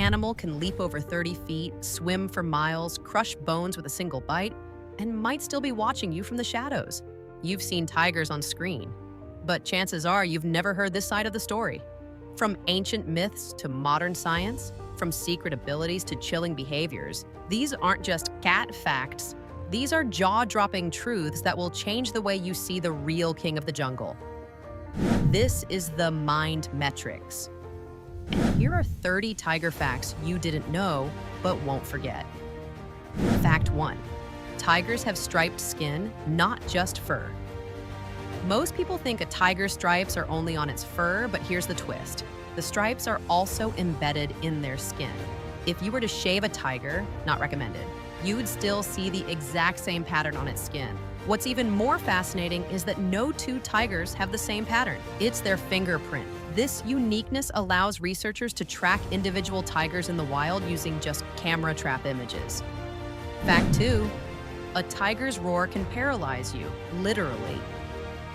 animal can leap over 30 feet, swim for miles, crush bones with a single bite, and might still be watching you from the shadows. You've seen tigers on screen, but chances are you've never heard this side of the story. From ancient myths to modern science, from secret abilities to chilling behaviors, these aren't just cat facts. These are jaw-dropping truths that will change the way you see the real king of the jungle. This is the Mind Metrics. And here are 30 tiger facts you didn't know but won't forget. Fact 1. Tigers have striped skin, not just fur. Most people think a tiger's stripes are only on its fur, but here's the twist. The stripes are also embedded in their skin. If you were to shave a tiger, not recommended, you'd still see the exact same pattern on its skin. What's even more fascinating is that no two tigers have the same pattern. It's their fingerprint. This uniqueness allows researchers to track individual tigers in the wild using just camera trap images. Fact 2. A tiger's roar can paralyze you, literally.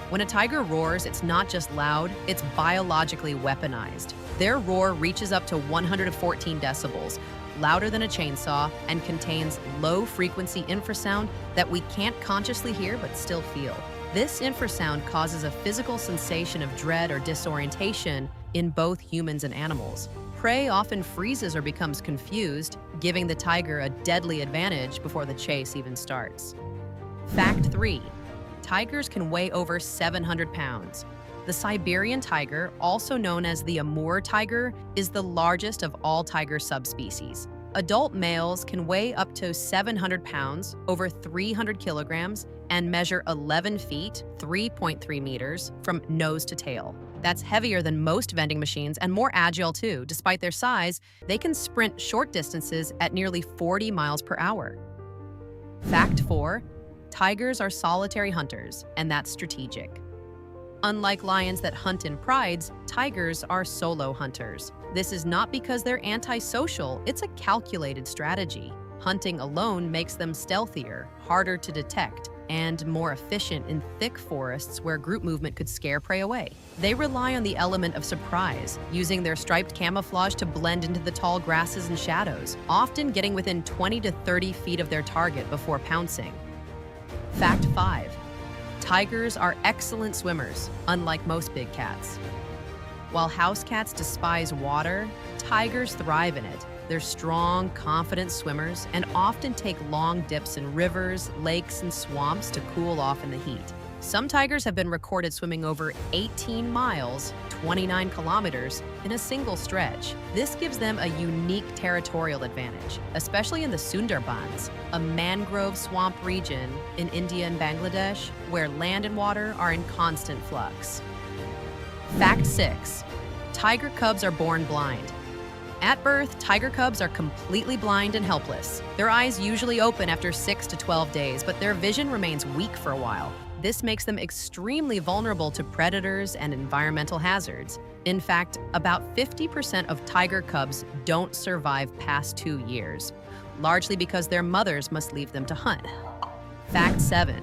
When a tiger roars, it's not just loud, it's biologically weaponized. Their roar reaches up to 114 decibels, louder than a chainsaw, and contains low-frequency infrasound that we can't consciously hear but still feel. This infrasound causes a physical sensation of dread or disorientation in both humans and animals. Prey often freezes or becomes confused, giving the tiger a deadly advantage before the chase even starts. Fact 3. Tigers can weigh over 700 pounds. The Siberian tiger, also known as the Amur tiger, is the largest of all tiger subspecies. Adult males can weigh up to 700 pounds, over 300 kilograms, and measure 11 feet, 3.3 meters, from nose to tail. That's heavier than most vending machines and more agile too. Despite their size, they can sprint short distances at nearly 40 miles per hour. Fact 4. Tigers are solitary hunters, and that's strategic. Unlike lions that hunt in prides, tigers are solo hunters. This is not because they're antisocial, it's a calculated strategy. Hunting alone makes them stealthier, harder to detect, and more efficient in thick forests where group movement could scare prey away. They rely on the element of surprise, using their striped camouflage to blend into the tall grasses and shadows, often getting within 20 to 30 feet of their target before pouncing. Fact 5. Tigers are excellent swimmers, unlike most big cats. While house cats despise water, tigers thrive in it. They're strong, confident swimmers and often take long dips in rivers, lakes, and swamps to cool off in the heat. Some tigers have been recorded swimming over 18 miles, 29 kilometers, in a single stretch. This gives them a unique territorial advantage, especially in the Sundarbans, a mangrove swamp region in India and Bangladesh, where land and water are in constant flux. Fact 6. Tiger cubs are born blind. At birth, tiger cubs are completely blind and helpless. Their eyes usually open after 6 to 12 days, but their vision remains weak for a while. This makes them extremely vulnerable to predators and environmental hazards. In fact, about 50% of tiger cubs don't survive past 2 years, largely because their mothers must leave them to hunt. Fact 7.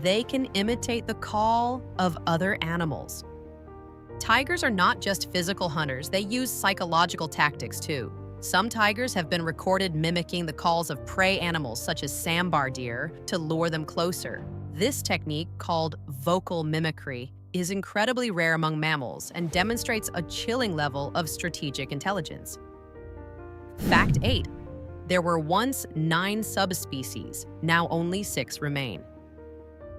They can imitate the call of other animals. Tigers are not just physical hunters, they use psychological tactics too. Some tigers have been recorded mimicking the calls of prey animals such as sambar deer to lure them closer. This technique, called vocal mimicry, is incredibly rare among mammals and demonstrates a chilling level of strategic intelligence. Fact 8. There were once 9 subspecies, now only 6 remain.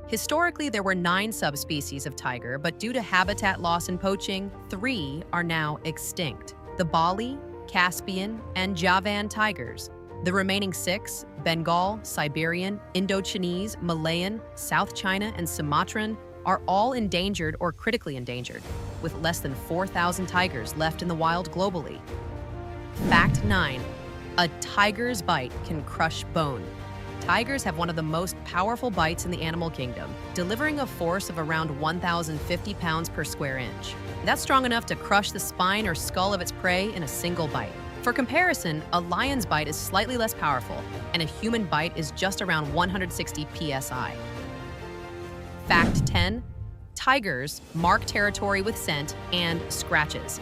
Historically, there were 9 subspecies of tiger, but due to habitat loss and poaching, 3 are now extinct: the Bali, Caspian, and Javan tigers. The remaining 6, Bengal, Siberian, Indo-Chinese, Malayan, South China, and Sumatran, are all endangered or critically endangered, with less than 4,000 tigers left in the wild globally. Fact 9. A tiger's bite can crush bone. Tigers have one of the most powerful bites in the animal kingdom, delivering a force of around 1,050 pounds per square inch. That's strong enough to crush the spine or skull of its prey in a single bite. For comparison, a lion's bite is slightly less powerful, and a human bite is just around 160 psi. Fact 10. Tigers mark territory with scent and scratches.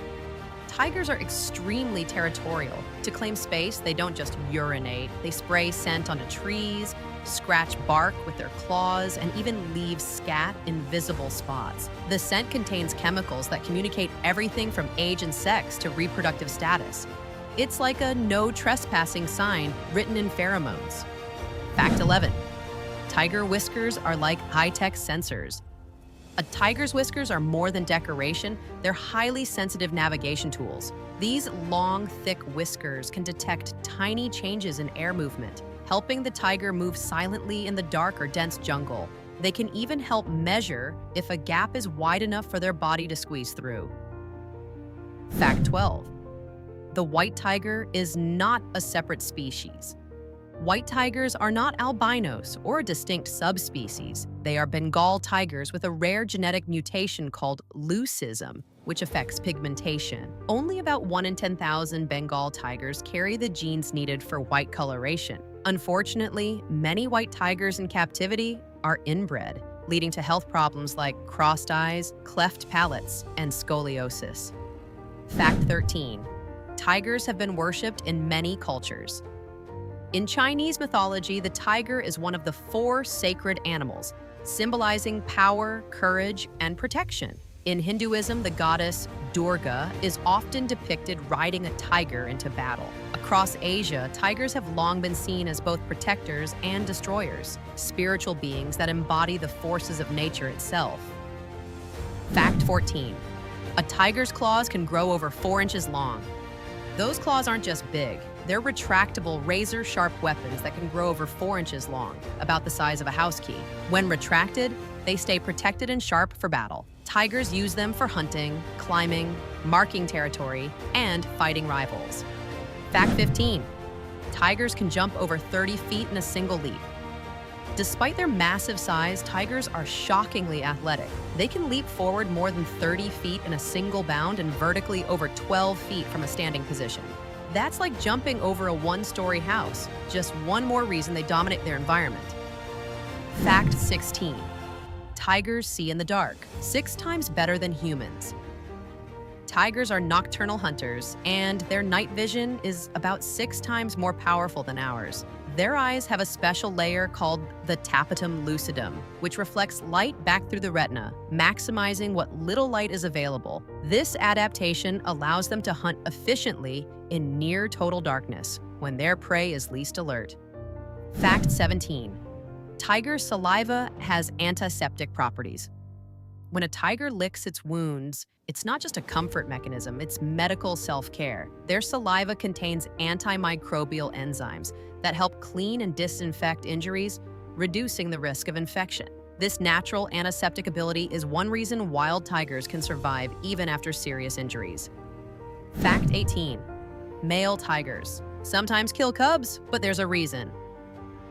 Tigers are extremely territorial. To claim space, they don't just urinate. They spray scent onto trees, scratch bark with their claws, and even leave scat in visible spots. The scent contains chemicals that communicate everything from age and sex to reproductive status. It's like a no trespassing sign written in pheromones. Fact 11. Tiger whiskers are like high-tech sensors. A tiger's whiskers are more than decoration, they're highly sensitive navigation tools. These long, thick whiskers can detect tiny changes in air movement, helping the tiger move silently in the dark or dense jungle. They can even help measure if a gap is wide enough for their body to squeeze through. Fact 12. The white tiger is not a separate species. White tigers are not albinos or a distinct subspecies. They are Bengal tigers with a rare genetic mutation called leucism, which affects pigmentation. Only about 1 in 10,000 Bengal tigers carry the genes needed for white coloration. Unfortunately, many white tigers in captivity are inbred, leading to health problems like crossed eyes, cleft palates, and scoliosis. Fact 13. Tigers have been worshipped in many cultures. In Chinese mythology, the tiger is one of the 4 sacred animals, symbolizing power, courage, and protection. In Hinduism, the goddess Durga is often depicted riding a tiger into battle. Across Asia, tigers have long been seen as both protectors and destroyers, spiritual beings that embody the forces of nature itself. Fact 14. A tiger's claws can grow over 4 inches long. Those claws aren't just big, they're retractable, razor-sharp weapons that can grow over 4 inches long, about the size of a house key. When retracted, they stay protected and sharp for battle. Tigers use them for hunting, climbing, marking territory, and fighting rivals. Fact 15. Tigers can jump over 30 feet in a single leap. Despite their massive size, tigers are shockingly athletic. They can leap forward more than 30 feet in a single bound and vertically over 12 feet from a standing position. That's like jumping over a 1-story house. Just one more reason they dominate their environment. Fact 16. Tigers see in the dark, 6 times better than humans. Tigers are nocturnal hunters, and their night vision is about 6 times more powerful than ours. Their eyes have a special layer called the tapetum lucidum, which reflects light back through the retina, maximizing what little light is available. This adaptation allows them to hunt efficiently in near total darkness, when their prey is least alert. Fact 17. Tiger saliva has antiseptic properties. When a tiger licks its wounds, it's not just a comfort mechanism, it's medical self-care. Their saliva contains antimicrobial enzymes that help clean and disinfect injuries, reducing the risk of infection. This natural antiseptic ability is one reason wild tigers can survive even after serious injuries. Fact 18. Male tigers sometimes kill cubs, but there's a reason.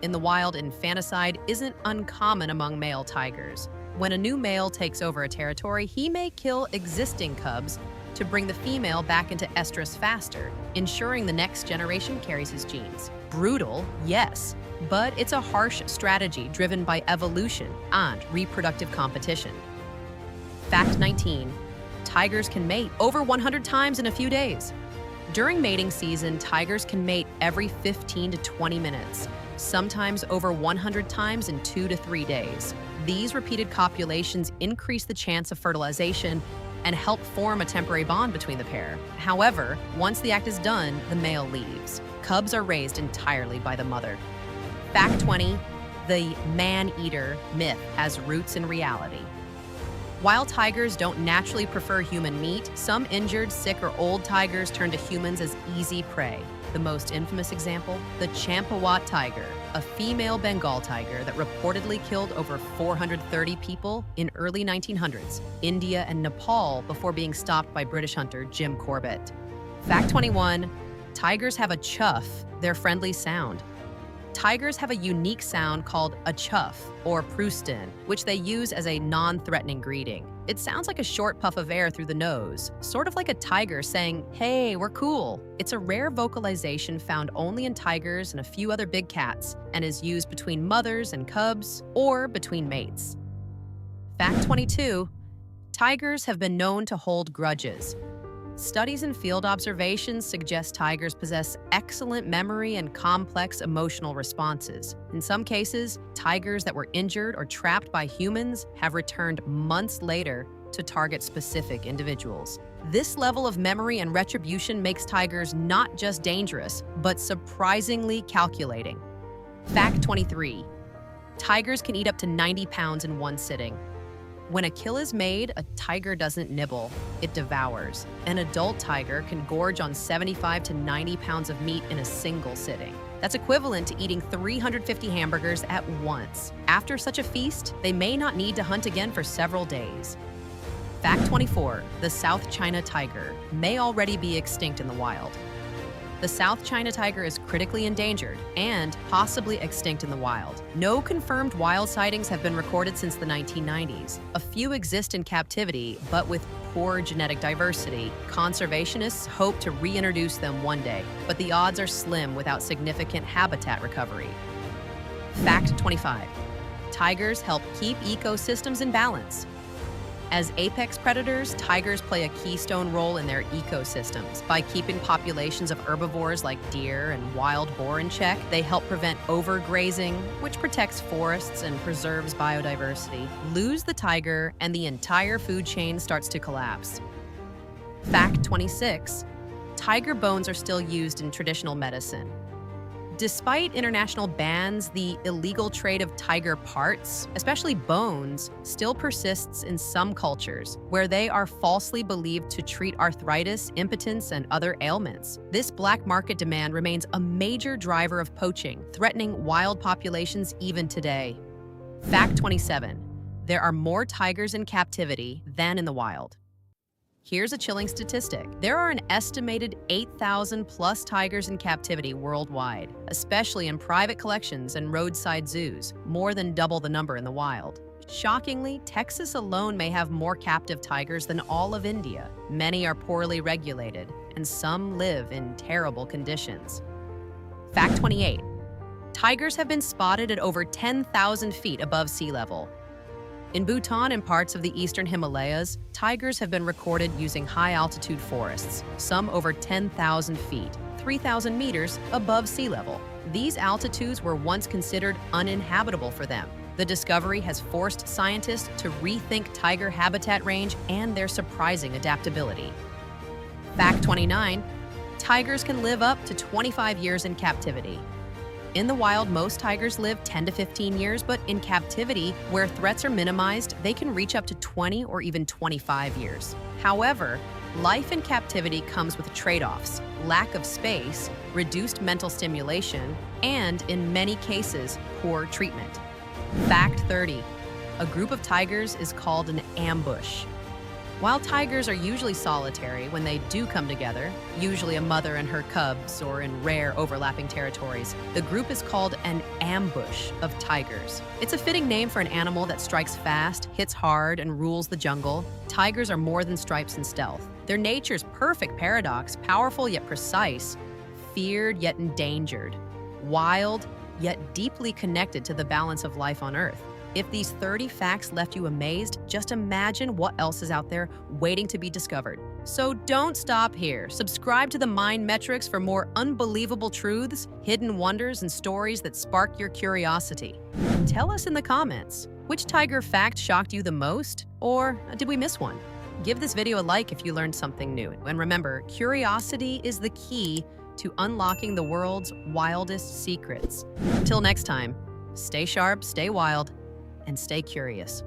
In the wild, infanticide isn't uncommon among male tigers. When a new male takes over a territory, he may kill existing cubs to bring the female back into estrus faster, ensuring the next generation carries his genes. Brutal, yes, but it's a harsh strategy driven by evolution and reproductive competition. Fact 19. Tigers can mate over 100 times in a few days. During mating season, tigers can mate every 15 to 20 minutes, sometimes over 100 times in 2 to 3 days. These repeated copulations increase the chance of fertilization and help form a temporary bond between the pair. However, once the act is done, the male leaves. Cubs are raised entirely by the mother. Fact 20, the man-eater myth has roots in reality. While tigers don't naturally prefer human meat, some injured, sick, or old tigers turn to humans as easy prey. The most infamous example, the Champawat tiger, a female Bengal tiger that reportedly killed over 430 people in early 1900s, India and Nepal, before being stopped by British hunter Jim Corbett. Fact 21, tigers have a chuff, their friendly sound. Tigers have a unique sound called a chuff, or prustin, which they use as a non-threatening greeting. It sounds like a short puff of air through the nose, sort of like a tiger saying, "Hey, we're cool." It's a rare vocalization found only in tigers and a few other big cats, and is used between mothers and cubs, or between mates. Fact 22, tigers have been known to hold grudges. Studies and field observations suggest tigers possess excellent memory and complex emotional responses. In some cases, tigers that were injured or trapped by humans have returned months later to target specific individuals. This level of memory and retribution makes tigers not just dangerous, but surprisingly calculating. Fact 23. Tigers can eat up to 90 pounds in one sitting. When a kill is made, a tiger doesn't nibble, it devours. An adult tiger can gorge on 75 to 90 pounds of meat in a single sitting. That's equivalent to eating 350 hamburgers at once. After such a feast, they may not need to hunt again for several days. Fact 24. The South China tiger may already be extinct in the wild. The South China tiger is critically endangered and possibly extinct in the wild. No confirmed wild sightings have been recorded since the 1990s. A few exist in captivity, but with poor genetic diversity. Conservationists hope to reintroduce them one day, but the odds are slim without significant habitat recovery. Fact 25. Tigers help keep ecosystems in balance. As apex predators, tigers play a keystone role in their ecosystems. By keeping populations of herbivores like deer and wild boar in check, they help prevent overgrazing, which protects forests and preserves biodiversity. Lose the tiger, and the entire food chain starts to collapse. Fact 26. Tiger bones are still used in traditional medicine. Despite international bans, the illegal trade of tiger parts, especially bones, still persists in some cultures, where they are falsely believed to treat arthritis, impotence, and other ailments. This black market demand remains a major driver of poaching, threatening wild populations even today. Fact 27. There are more tigers in captivity than in the wild. Here's a chilling statistic. There are an estimated 8,000 plus tigers in captivity worldwide, especially in private collections and roadside zoos, more than double the number in the wild. Shockingly, Texas alone may have more captive tigers than all of India. Many are poorly regulated, and some live in terrible conditions. Fact 28. Tigers have been spotted at over 10,000 feet above sea level. In Bhutan and parts of the eastern Himalayas, tigers have been recorded using high-altitude forests, some over 10,000 feet, 3,000 meters above sea level. These altitudes were once considered uninhabitable for them. The discovery has forced scientists to rethink tiger habitat range and their surprising adaptability. Fact 29. Tigers can live up to 25 years in captivity. In the wild, most tigers live 10 to 15 years, but in captivity, where threats are minimized, they can reach up to 20 or even 25 years. However, life in captivity comes with trade-offs: lack of space, reduced mental stimulation, and, in many cases, poor treatment. Fact 30. A group of tigers is called an ambush. While tigers are usually solitary, when they do come together, usually a mother and her cubs or in rare overlapping territories, the group is called an ambush of tigers. It's a fitting name for an animal that strikes fast, hits hard, and rules the jungle. Tigers are more than stripes and stealth. Their nature's perfect paradox: powerful yet precise, feared yet endangered, wild yet deeply connected to the balance of life on Earth. If these 30 facts left you amazed, just imagine what else is out there waiting to be discovered. So don't stop here. Subscribe to the Mind Metrics for more unbelievable truths, hidden wonders, and stories that spark your curiosity. Tell us in the comments, which tiger fact shocked you the most? Or did we miss one? Give this video a like if you learned something new. And remember, curiosity is the key to unlocking the world's wildest secrets. Until next time, stay sharp, stay wild, and stay curious.